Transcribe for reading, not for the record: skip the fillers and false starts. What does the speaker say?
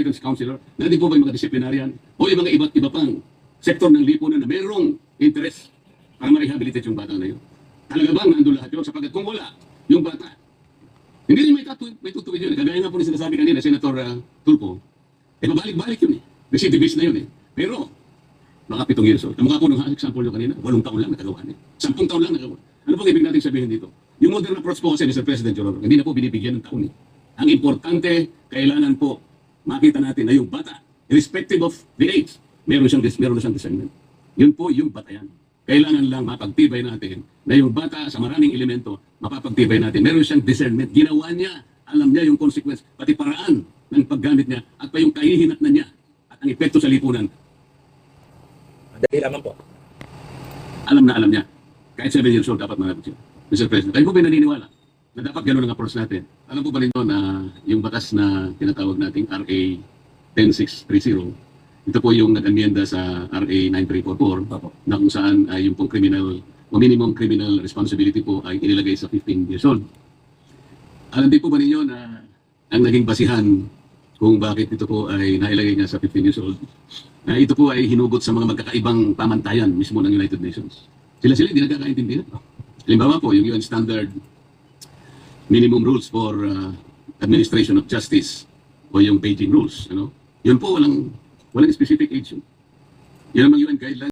guidance counselor, natin po ba yung mga disciplinarian o yung mga iba't iba pang sektor ng lipunan na mayroong interest para ma-rehabilitate yung bata na yun? Talaga bang nandun lahat yun? Sapagkat kung wala, yung bata, hindi rin may tutuwid yun. Kagaya nga po na sinasabi kanina, Senator Tulfo, mabalik-balik yun eh. Recidivist na yun eh. Pero, baka 7 years old. Kamukha po nung example nyo kanina, 8 taon lang nagagawa niya. 10 taon lang nagagawa. Ano pong ibig natin sabihin dito? Yung modern approach po kasi, Mr. President, Your Honor, hindi na po binibigyan ng taon eh. Ang importante, kailangan po makita natin na yung bata, irrespective of the age, meron na siyang discernment. Yun po yung batayan. Kailangan lang mapagtibay natin na yung bata sa maraming elemento, mapapagtibay natin. Meron siyang discernment. Ginawa niya, alam niya yung consequence, pati paraan ng paggamit niya, at pa yung kahihinatnan niya, at ang epekto sa lipunan. Dahil naman po. Alam na alam niya. Kahit 7 years old, dapat malapit siya. Mr. President, kayo po ba naniniwala na dapat gano'n ang approach natin? Alam po ba ninyo na yung batas na tinatawag nating RA 10630, ito po yung nag-amyenda sa RA 9344 na kung saan yung pong criminal o minimum criminal responsibility po ay inilagay sa 15 years old. Alam din po ba ninyo na ang naging basihan kung bakit ito po ay nailagay niya sa 15 years old, ito po ay hinugot sa mga magkakaibang pamantayan mismo ng United Nations. Sila hindi nagkakaintindihan. Halimbawa po, yung UN Standard Minimum Rules for Administration of Justice o yung Beijing Rules, yun po walang specific age. Yun ang mga UN guidelines.